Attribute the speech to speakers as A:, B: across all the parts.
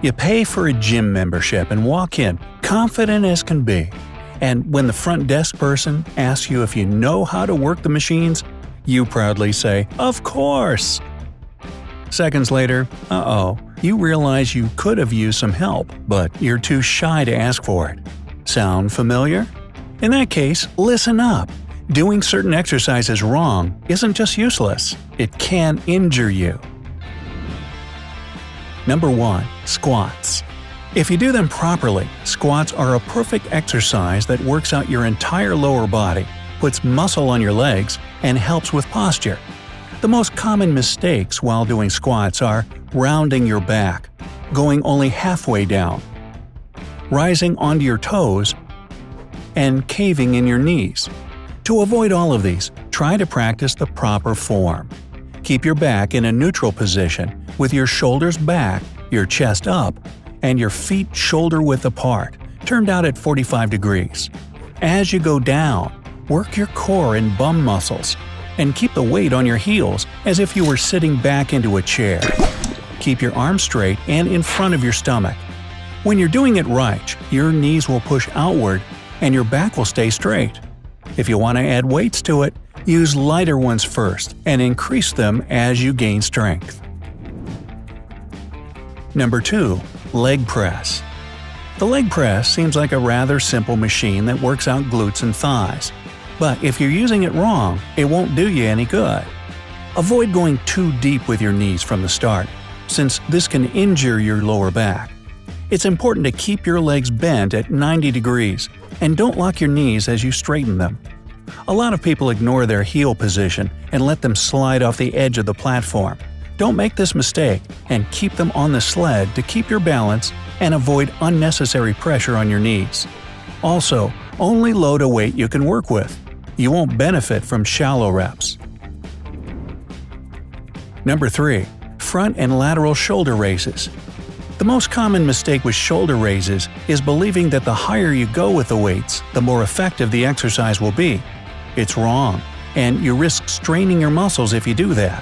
A: You pay for a gym membership and walk in, confident as can be. And when the front desk person asks you if you know how to work the machines, you proudly say, "Of course!" Seconds later, you realize you could have used some help, but you're too shy to ask for it. Sound familiar? In that case, listen up. Doing certain exercises wrong isn't just useless, it can injure you. Number 1. Squats. If you do them properly, squats are a perfect exercise that works out your entire lower body, puts muscle on your legs, and helps with posture. The most common mistakes while doing squats are rounding your back, going only halfway down, rising onto your toes, and caving in your knees. To avoid all of these, try to practice the proper form. Keep your back in a neutral position, with your shoulders back, your chest up, and your feet shoulder-width apart, turned out at 45 degrees. As you go down, work your core and bum muscles, and keep the weight on your heels as if you were sitting back into a chair. Keep your arms straight and in front of your stomach. When you're doing it right, your knees will push outward and your back will stay straight. If you want to add weights to it, use lighter ones first and increase them as you gain strength. Number 2. Leg press. The leg press seems like a rather simple machine that works out glutes and thighs. But if you're using it wrong, it won't do you any good. Avoid going too deep with your knees from the start, since this can injure your lower back. It's important to keep your legs bent at 90 degrees, and don't lock your knees as you straighten them. A lot of people ignore their heel position and let them slide off the edge of the platform. Don't make this mistake, and keep them on the sled to keep your balance and avoid unnecessary pressure on your knees. Also, only load a weight you can work with. You won't benefit from shallow reps. Number 3. Front and lateral shoulder raises. The most common mistake with shoulder raises is believing that the higher you go with the weights, the more effective the exercise will be. It's wrong, and you risk straining your muscles if you do that.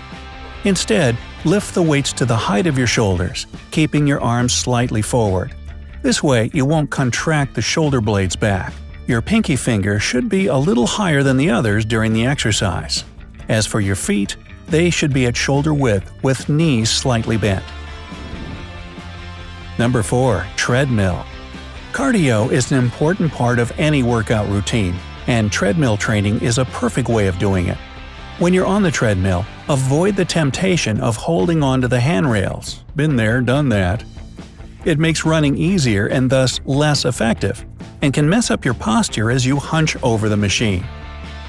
A: Instead, lift the weights to the height of your shoulders, keeping your arms slightly forward. This way, you won't contract the shoulder blades back. Your pinky finger should be a little higher than the others during the exercise. As for your feet, they should be at shoulder width with knees slightly bent. Number 4. Treadmill. Cardio is an important part of any workout routine, and treadmill training is a perfect way of doing it. When you're on the treadmill, avoid the temptation of holding onto the handrails. Been there, done that. It makes running easier and thus less effective, and can mess up your posture as you hunch over the machine.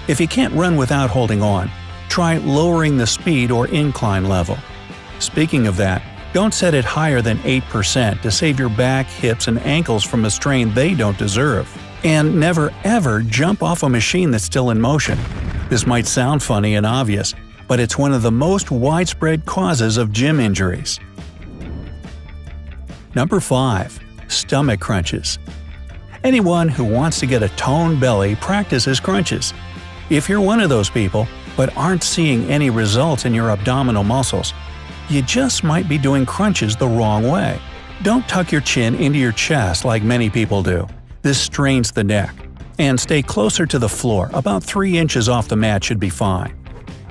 A: If you can't run without holding on, try lowering the speed or incline level. Speaking of that, don't set it higher than 8% to save your back, hips, and ankles from a strain they don't deserve. And never ever jump off a machine that's still in motion. This might sound funny and obvious, but it's one of the most widespread causes of gym injuries. Number 5. Stomach crunches. Anyone who wants to get a toned belly practices crunches. If you're one of those people, but aren't seeing any results in your abdominal muscles, you just might be doing crunches the wrong way. Don't tuck your chin into your chest like many people do. This strains the neck. And stay closer to the floor, about 3 inches off the mat should be fine.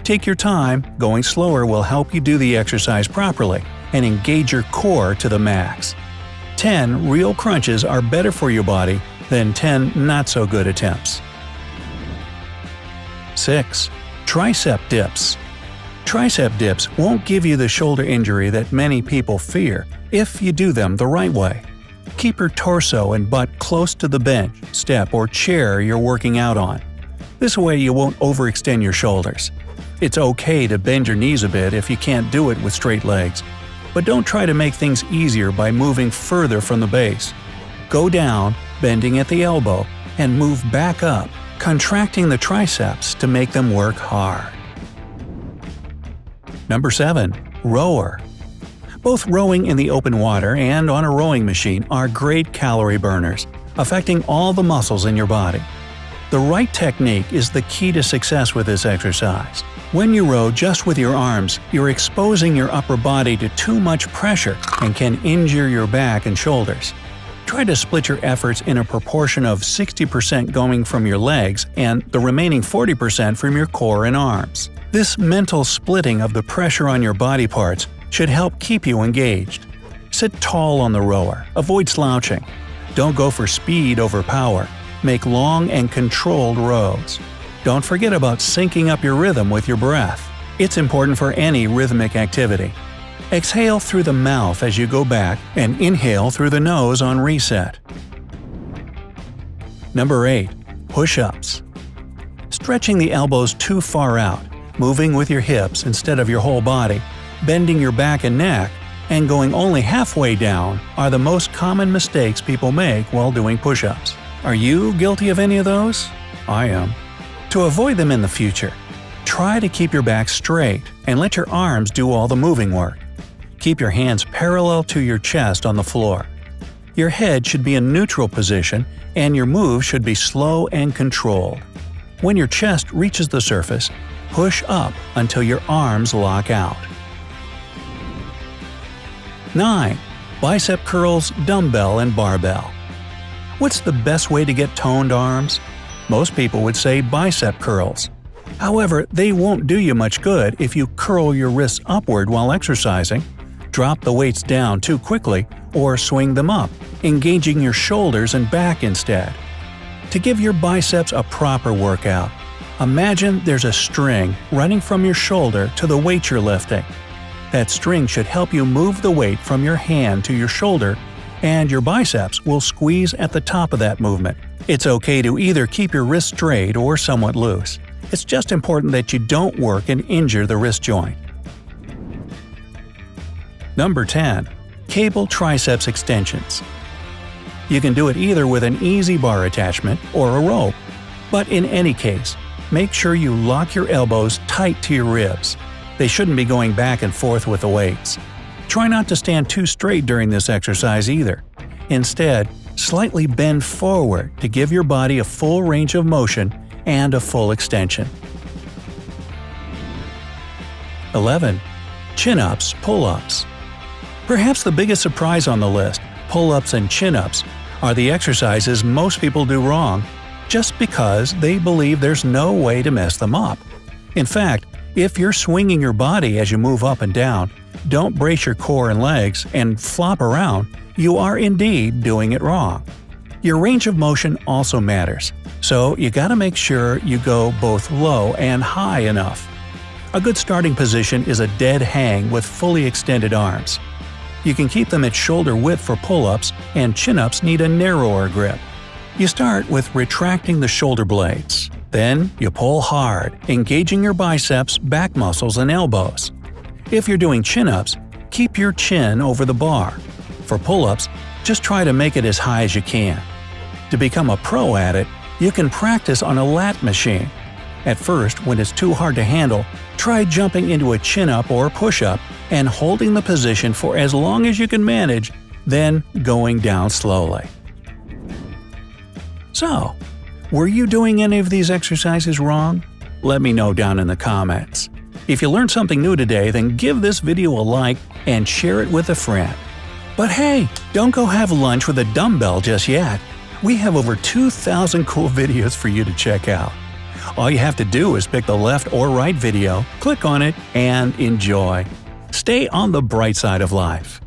A: Take your time, going slower will help you do the exercise properly and engage your core to the max. 10 real crunches are better for your body than 10 not-so-good attempts. 6. Tricep dips. Tricep dips won't give you the shoulder injury that many people fear if you do them the right way. Keep your torso and butt close to the bench, step, or chair you're working out on. This way you won't overextend your shoulders. It's okay to bend your knees a bit if you can't do it with straight legs, but don't try to make things easier by moving further from the base. Go down, bending at the elbow, and move back up, contracting the triceps to make them work hard. Number 7. Rower. Both rowing in the open water and on a rowing machine are great calorie burners, affecting all the muscles in your body. The right technique is the key to success with this exercise. When you row just with your arms, you're exposing your upper body to too much pressure and can injure your back and shoulders. Try to split your efforts in a proportion of 60% going from your legs and the remaining 40% from your core and arms. This mental splitting of the pressure on your body parts should help keep you engaged. Sit tall on the rower, avoid slouching. Don't go for speed over power. Make long and controlled rows. Don't forget about syncing up your rhythm with your breath. It's important for any rhythmic activity. Exhale through the mouth as you go back and inhale through the nose on reset. Number 8. Push-ups. Stretching the elbows too far out, moving with your hips instead of your whole body, bending your back and neck, and going only halfway down are the most common mistakes people make while doing push-ups. Are you guilty of any of those? I am. To avoid them in the future, try to keep your back straight and let your arms do all the moving work. Keep your hands parallel to your chest on the floor. Your head should be in neutral position and your moves should be slow and controlled. When your chest reaches the surface, push up until your arms lock out. 9. Bicep curls, dumbbell, and barbell. What's the best way to get toned arms? Most people would say bicep curls. However, they won't do you much good if you curl your wrists upward while exercising, drop the weights down too quickly, or swing them up, engaging your shoulders and back instead. To give your biceps a proper workout, imagine there's a string running from your shoulder to the weight you're lifting. That string should help you move the weight from your hand to your shoulder, and your biceps will squeeze at the top of that movement. It's okay to either keep your wrist straight or somewhat loose. It's just important that you don't work and injure the wrist joint. Number 10. Cable triceps extensions. You can do it either with an easy bar attachment or a rope. But in any case, make sure you lock your elbows tight to your ribs. They shouldn't be going back and forth with the weights. Try not to stand too straight during this exercise either. Instead, slightly bend forward to give your body a full range of motion and a full extension. 11. Chin-ups, pull-ups. Perhaps the biggest surprise on the list, pull-ups and chin-ups, are the exercises most people do wrong just because they believe there's no way to mess them up. In fact, if you're swinging your body as you move up and down, don't brace your core and legs, and flop around, you are indeed doing it wrong. Your range of motion also matters, so you gotta make sure you go both low and high enough. A good starting position is a dead hang with fully extended arms. You can keep them at shoulder width for pull-ups, and chin-ups need a narrower grip. You start with retracting the shoulder blades. Then you pull hard, engaging your biceps, back muscles, and elbows. If you're doing chin-ups, keep your chin over the bar. For pull-ups, just try to make it as high as you can. To become a pro at it, you can practice on a lat machine. At first, when it's too hard to handle, try jumping into a chin-up or push-up and holding the position for as long as you can manage, then going down slowly. So, were you doing any of these exercises wrong? Let me know down in the comments. If you learned something new today, then give this video a like and share it with a friend. But hey, don't go have lunch with a dumbbell just yet. We have over 2,000 cool videos for you to check out. All you have to do is pick the left or right video, click on it, and enjoy. Stay on the bright side of life.